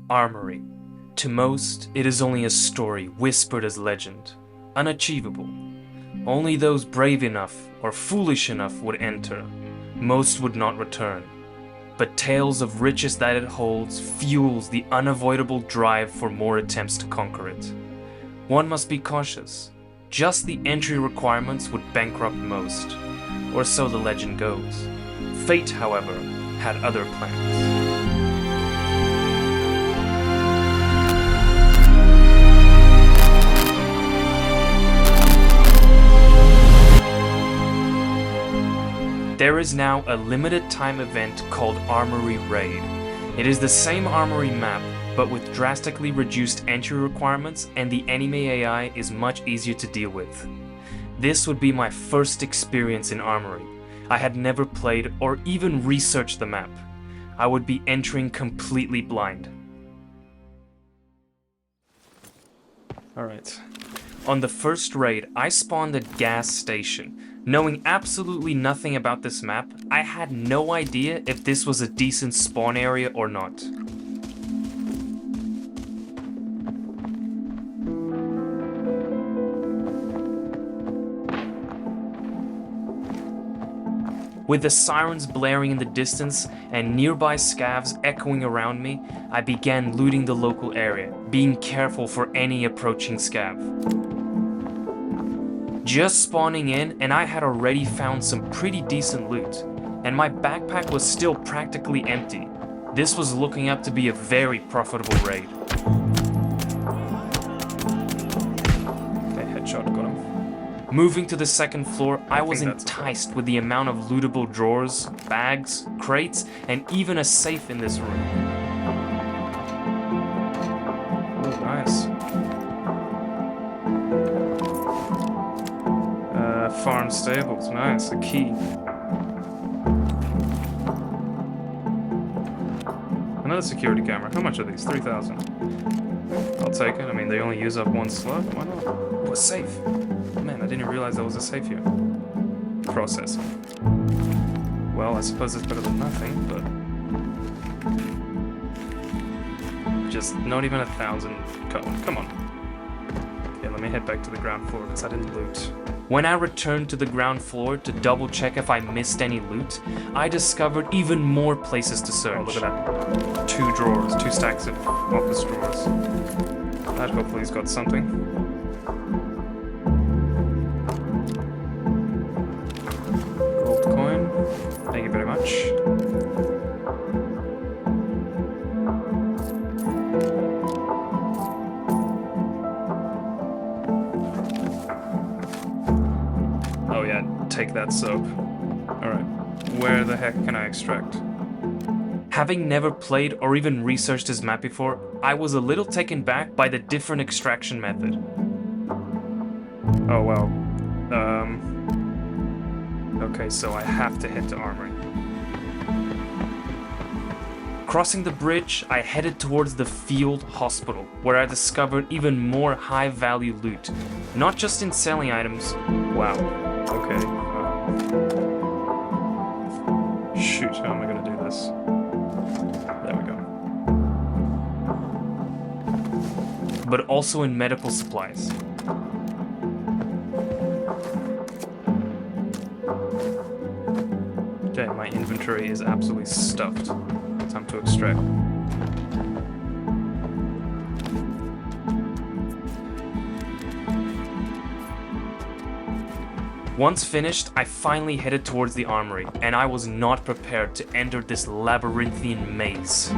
Armory. To most, it is only a story whispered as legend, unachievable. Only those brave enough or foolish enough would enter. Most would not return. But tales of riches that it holds fuels the unavoidable drive for more attempts to conquer it. One must be cautious. Just the entry requirements would bankrupt most, or so the legend goes. Fate, however, had other plans. There is now a limited time event called Armoury Raid. It is the same Armory map, but with drastically reduced entry requirements, and the enemy AI is much easier to deal with. This would be my first experience in Armory. I had never played or even researched the map. I would be entering completely blind. Alright. On the first raid, I spawned at gas station. Knowing absolutely nothing about this map, I had no idea if this was a decent spawn area or not. With the sirens blaring in the distance and nearby scavs echoing around me, I began looting the local area, being careful for any approaching scav. Just spawning in, and I had already found some pretty decent loot, and my backpack was still practically empty. This was looking up to be a very profitable raid. Okay, headshot, got him. Moving to the second floor, I was enticed with the amount of lootable drawers, bags, crates, and even a safe in this room. Oh, nice. Farm stables, nice, a key. Another security camera. How much are these? 3,000. I'll take it. I mean, they only use up one slot. Why not? Oh, a safe. Man, I didn't realize there was a safe here. Processing. Well, I suppose it's better than nothing, but just not even 1,000. Come on. Okay, let me head back to the ground floor because I didn't loot. When I returned to the ground floor to double check if I missed any loot, I discovered even more places to search. Oh, look at that. 2 drawers, 2 stacks of office drawers. That hopefully has got something. Gold coin. Thank you very much. Take that soap. Alright, where the heck can I extract? Having never played or even researched this map before, I was a little taken back by the different extraction method. Oh well. Okay, so I have to head to Armory. Crossing the bridge, I headed towards the field hospital, where I discovered even more high-value loot. Not just in selling items. Wow. Okay. Shoot, how am I gonna do this? There we go. But also in medical supplies. Okay, my inventory is absolutely stuffed. Time to extract. Once finished, I finally headed towards the armory, and I was not prepared to enter this labyrinthine maze.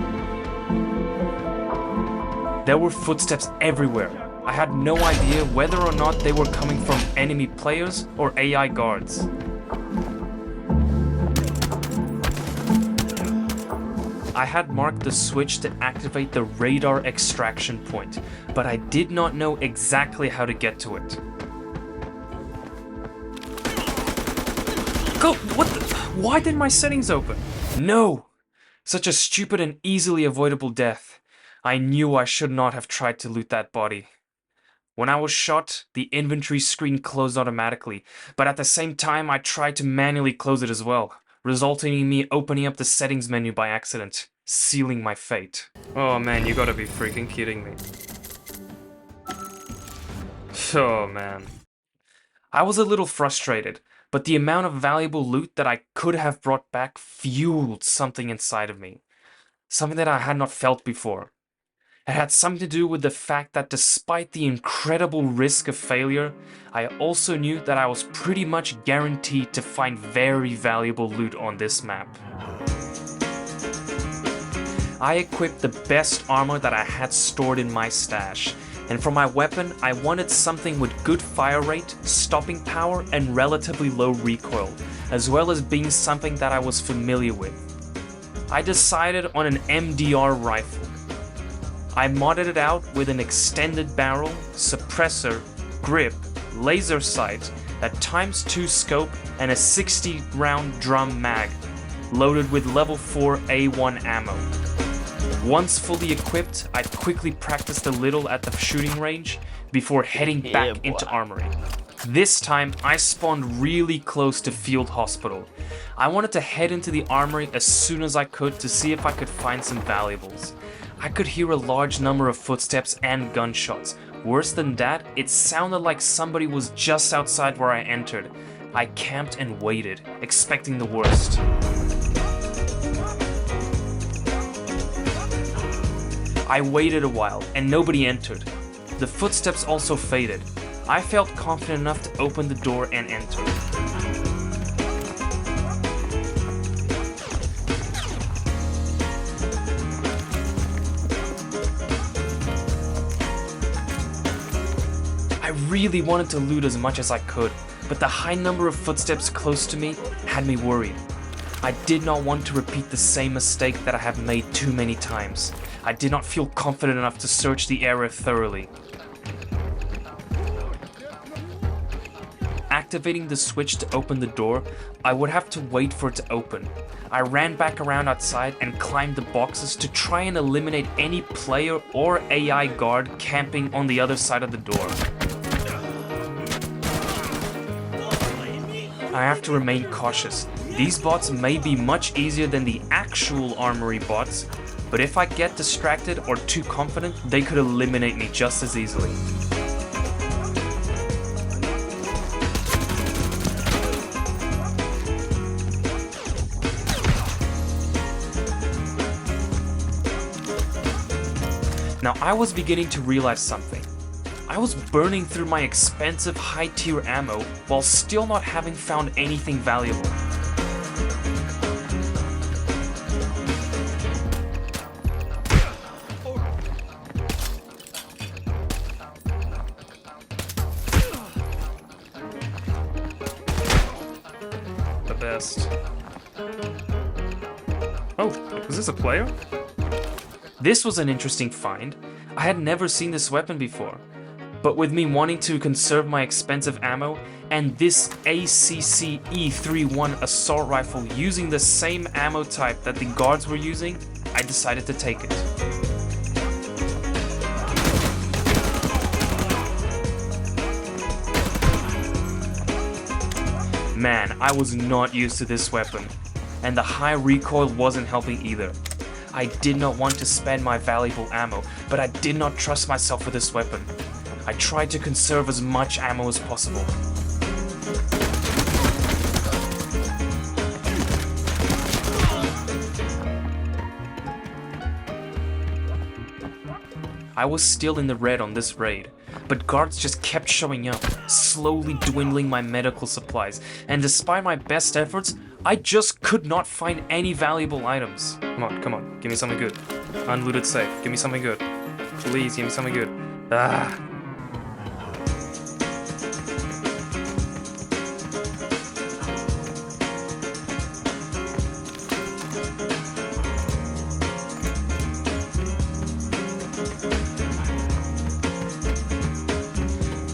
There were footsteps everywhere. I had no idea whether or not they were coming from enemy players or AI guards. I had marked the switch to activate the radar extraction point, but I did not know exactly how to get to it. Go! What the? Why did my settings open? No! Such a stupid and easily avoidable death. I knew I should not have tried to loot that body. When I was shot, the inventory screen closed automatically, but at the same time I tried to manually close it as well, resulting in me opening up the settings menu by accident. sealing my fate. Oh man, you gotta be freaking kidding me. Oh man. I was a little frustrated, but the amount of valuable loot that I could have brought back fueled something inside of me. Something that I had not felt before. It had something to do with the fact that despite the incredible risk of failure, I also knew that I was pretty much guaranteed to find very valuable loot on this map. I equipped the best armor that I had stored in my stash, and for my weapon I wanted something with good fire rate, stopping power, and relatively low recoil, as well as being something that I was familiar with. I decided on an MDR rifle. I modded it out with an extended barrel, suppressor, grip, laser sight, a ×2 scope, and a 60 round drum mag, loaded with level 4 A1 ammo. Once fully equipped, I quickly practiced a little at the shooting range before heading back into Armory. This time, I spawned really close to Field Hospital. I wanted to head into the Armory as soon as I could to see if I could find some valuables. I could hear a large number of footsteps and gunshots. Worse than that, it sounded like somebody was just outside where I entered. I camped and waited, expecting the worst. I waited a while, and nobody entered. The footsteps also faded. I felt confident enough to open the door and enter. I really wanted to loot as much as I could, but the high number of footsteps close to me had me worried. I did not want to repeat the same mistake that I have made too many times. I did not feel confident enough to search the area thoroughly. Activating the switch to open the door, I would have to wait for it to open. I ran back around outside and climbed the boxes to try and eliminate any player or AI guard camping on the other side of the door. I have to remain cautious. These bots may be much easier than the actual Armory bots, but if I get distracted or too confident, they could eliminate me just as easily. Now I was beginning to realize something. I was burning through my expensive high-tier ammo while still not having found anything valuable. The best. Oh, was this a player? This was an interesting find. I had never seen this weapon before. But with me wanting to conserve my expensive ammo, and this ACC E31 assault rifle using the same ammo type that the guards were using, I decided to take it. Man, I was not used to this weapon, and the high recoil wasn't helping either. I did not want to spend my valuable ammo, but I did not trust myself with this weapon. I tried to conserve as much ammo as possible. I was still in the red on this raid, but guards just kept showing up, slowly dwindling my medical supplies, and despite my best efforts, I just could not find any valuable items. Come on, give me something good. Unlooted safe, give me something good. Please, give me something good. Ah.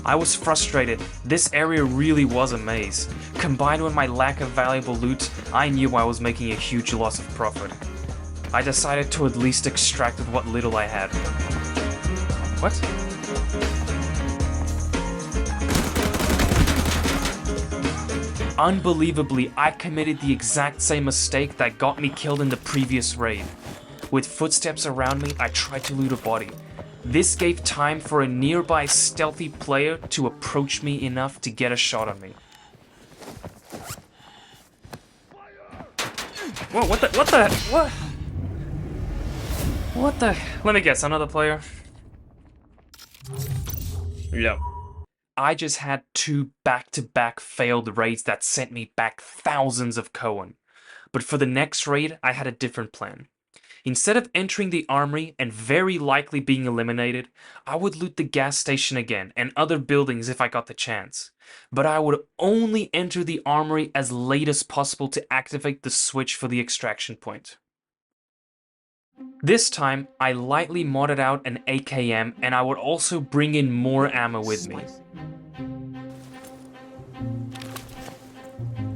I was frustrated. This area really was a maze. Combined with my lack of valuable loot, I knew I was making a huge loss of profit. I decided to at least extract what little I had. What? Unbelievably, I committed the exact same mistake that got me killed in the previous raid. With footsteps around me, I tried to loot a body. This gave time for a nearby stealthy player to approach me enough to get a shot on me. Whoa, what? Let me guess, another player? Yep. I just had 2 back-to-back failed raids that sent me back thousands of Cohen. But for the next raid, I had a different plan. Instead of entering the armory and very likely being eliminated, I would loot the gas station again and other buildings if I got the chance. But I would only enter the armory as late as possible to activate the switch for the extraction point. This time, I lightly modded out an AKM and I would also bring in more ammo with me.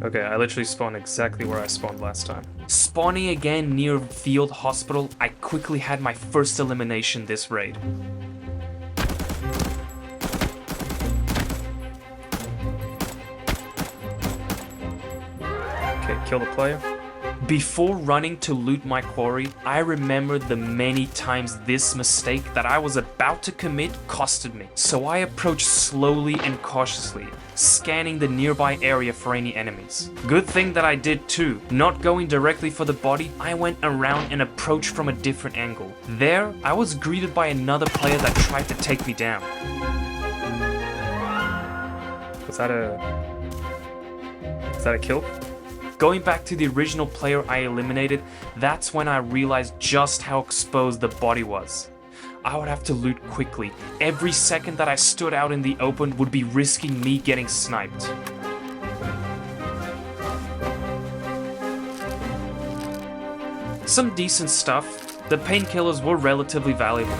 Okay, I literally spawned exactly where I spawned last time. Spawning again near Field Hospital, I quickly had my first elimination this raid. Okay, kill the player. Before running to loot my quarry, I remembered the many times this mistake that I was about to commit costed me. So I approached slowly and cautiously, scanning the nearby area for any enemies. Good thing that I did too. Not going directly for the body, I went around and approached from a different angle. There, I was greeted by another player that tried to take me down. Was that a kill? Going back to the original player I eliminated, that's when I realized just how exposed the body was. I would have to loot quickly. Every second that I stood out in the open would be risking me getting sniped. Some decent stuff. The painkillers were relatively valuable.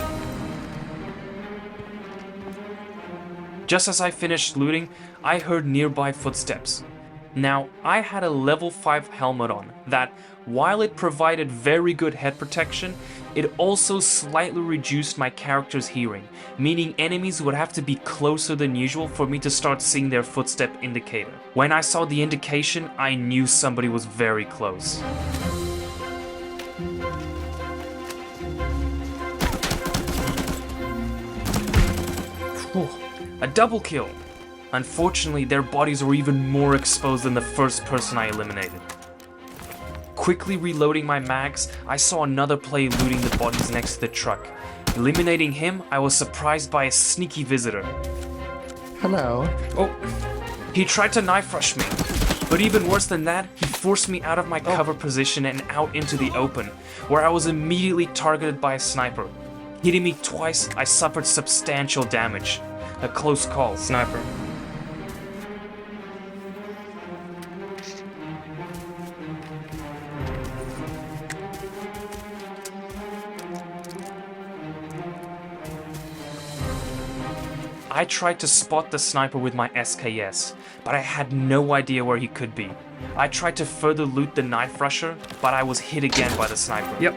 Just as I finished looting, I heard nearby footsteps. Now, I had a level 5 helmet on that, while it provided very good head protection, it also slightly reduced my character's hearing, meaning enemies would have to be closer than usual for me to start seeing their footstep indicator. When I saw the indication, I knew somebody was very close. Whew, a double kill! Unfortunately, their bodies were even more exposed than the first person I eliminated. Quickly reloading my mags, I saw another player looting the bodies next to the truck. Eliminating him, I was surprised by a sneaky visitor. Hello. Oh, he tried to knife rush me. But even worse than that, he forced me out of my cover position and out into the open, where I was immediately targeted by a sniper. Hitting me twice, I suffered substantial damage. A close call, sniper. I tried to spot the sniper with my SKS, but I had no idea where he could be. I tried to further loot the knife rusher, but I was hit again by the sniper. Yep.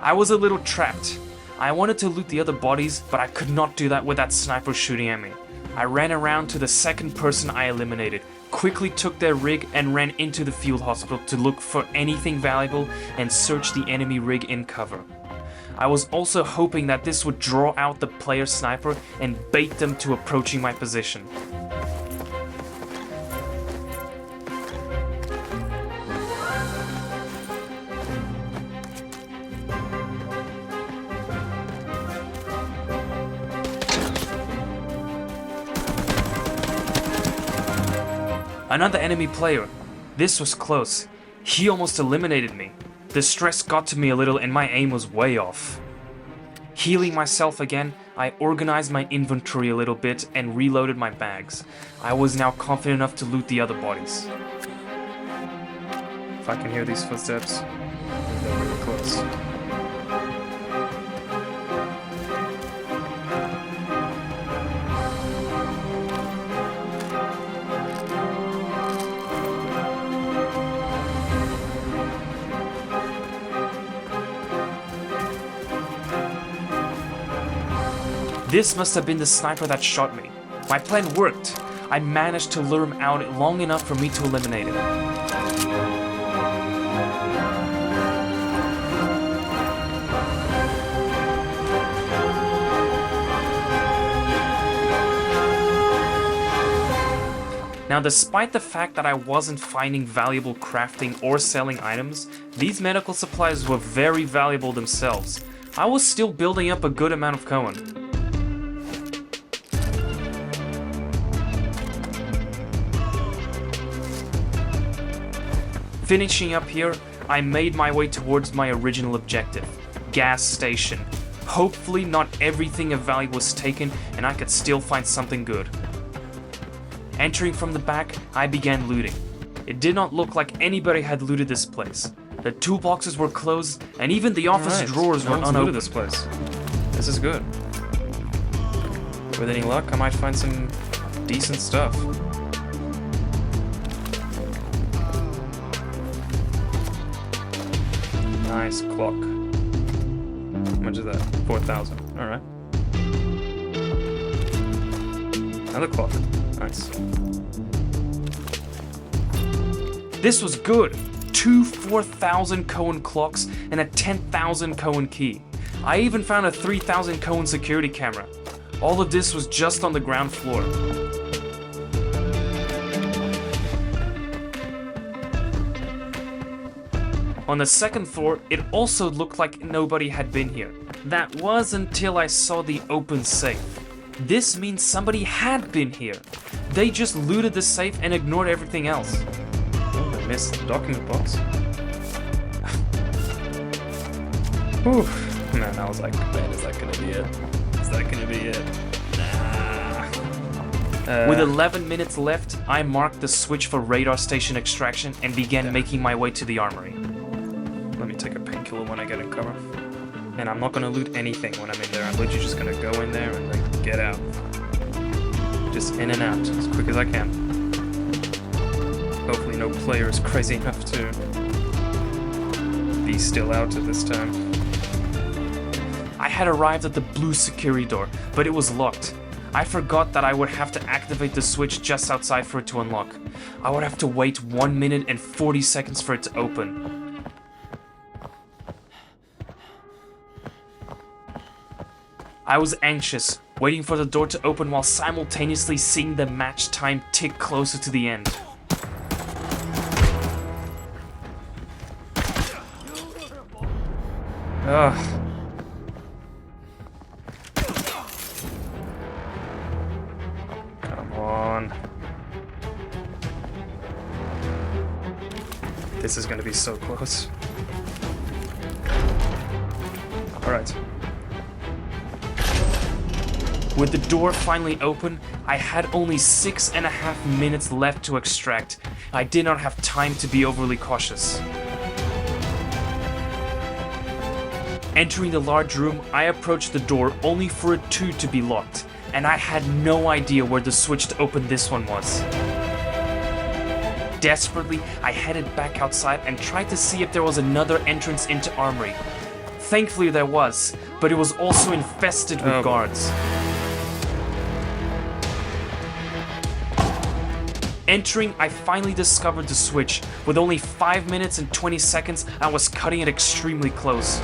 I was a little trapped. I wanted to loot the other bodies, but I could not do that with that sniper shooting at me. I ran around to the second person I eliminated, quickly took their rig and ran into the field hospital to look for anything valuable and search the enemy rig in cover. I was also hoping that this would draw out the player sniper and bait them to approaching my position. Another enemy player. This was close. He almost eliminated me. The stress got to me a little and my aim was way off. Healing myself again, I organized my inventory a little bit and reloaded my bags. I was now confident enough to loot the other bodies. If I can hear these footsteps, they're really close. This must have been the sniper that shot me. My plan worked. I managed to lure him out long enough for me to eliminate him. Now, despite the fact that I wasn't finding valuable crafting or selling items, these medical supplies were very valuable themselves. I was still building up a good amount of coin. Finishing up here, I made my way towards my original objective, gas station. Hopefully not everything of value was taken and I could still find something good. Entering from the back, I began looting. It did not look like anybody had looted this place. The toolboxes were closed, and even the office drawers were unopened. Looted this place. This is good. With any luck, I might find some decent stuff. Nice clock. How much is that? 4,000. Alright. Another clock. Nice. This was good. 2 4,000 coin clocks and a 10,000 coin key. I even found a 3,000 coin security camera. All of this was just on the ground floor. On the second floor, it also looked like nobody had been here. That was until I saw the open safe. This means somebody had been here. They just looted the safe and ignored everything else. Oh, I missed the document box. Whew. Man, I was like, man, is that gonna be it? Is that gonna be it? Nah. With 11 minutes left, I marked the switch for radar station extraction and began making my way to the armory. Let me take a painkiller when I get in cover. And I'm not gonna loot anything when I'm in there. I'm literally just gonna go in there and like get out. Just in and out as quick as I can. Hopefully no player is crazy enough to be still out at this time. I had arrived at the blue security door, but it was locked. I forgot that I would have to activate the switch just outside for it to unlock. I would have to wait 1 minute and 40 seconds for it to open. I was anxious, waiting for the door to open while simultaneously seeing the match time tick closer to the end. Ugh. Come on. This is gonna be so close. Alright. With the door finally open, I had only 6.5 minutes left to extract. I did not have time to be overly cautious. Entering the large room, I approached the door only for it too to be locked, and I had no idea where the switch to open this one was. Desperately, I headed back outside and tried to see if there was another entrance into Armory. Thankfully there was, but it was also infested with guards. Entering, I finally discovered the switch. With only 5 minutes and 20 seconds, I was cutting it extremely close.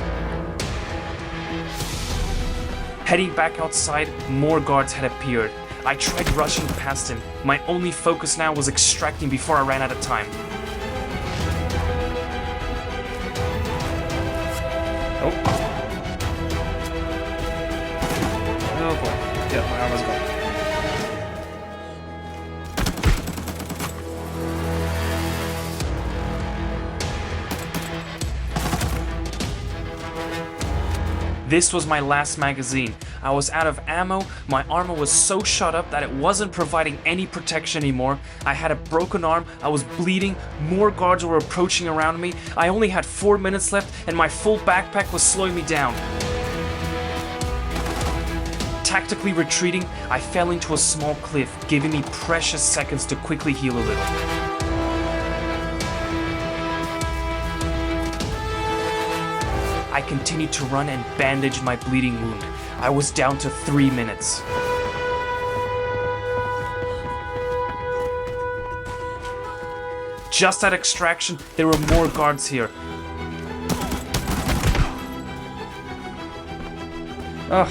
Heading back outside, more guards had appeared. I tried rushing past him. My only focus now was extracting before I ran out of time. Oh. Oh boy. Yeah, my armor's gone. This was my last magazine. I was out of ammo, my armor was so shot up that it wasn't providing any protection anymore. I had a broken arm, I was bleeding, more guards were approaching around me, I only had 4 minutes left and my full backpack was slowing me down. Tactically retreating, I fell into a small cliff, giving me precious seconds to quickly heal a little. I continued to run and bandage my bleeding wound. I was down to 3 minutes. Just at extraction, there were more guards here. Ugh.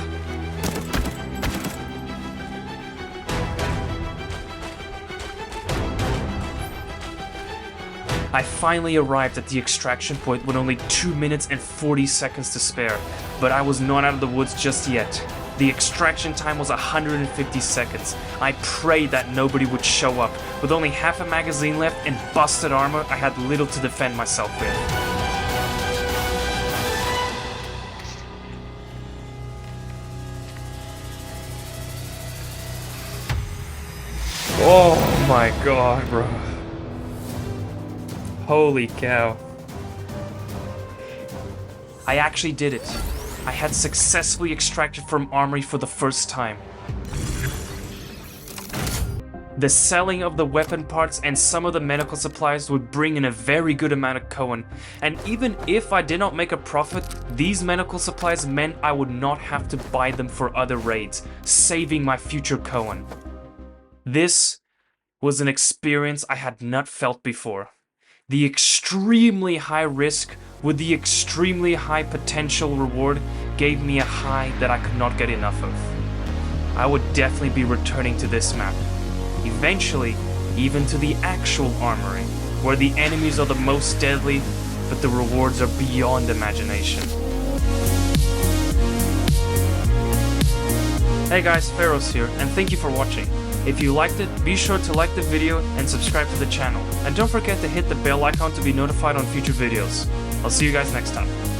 I finally arrived at the extraction point with only 2 minutes and 40 seconds to spare, but I was not out of the woods just yet. The extraction time was 150 seconds. I prayed that nobody would show up. With only half a magazine left and busted armor, I had little to defend myself with. Oh my god, bro. Holy cow. I actually did it. I had successfully extracted from Armory for the first time. The selling of the weapon parts and some of the medical supplies would bring in a very good amount of coin, and even if I did not make a profit, these medical supplies meant I would not have to buy them for other raids, saving my future coin. This was an experience I had not felt before. The extremely high risk with the extremely high potential reward gave me a high that I could not get enough of. I would definitely be returning to this map. Eventually, even to the actual Armory, where the enemies are the most deadly, but the rewards are beyond imagination. Hey guys, FERROS here, and thank you for watching. If you liked it, be sure to like the video and subscribe to the channel. And don't forget to hit the bell icon to be notified on future videos. I'll see you guys next time.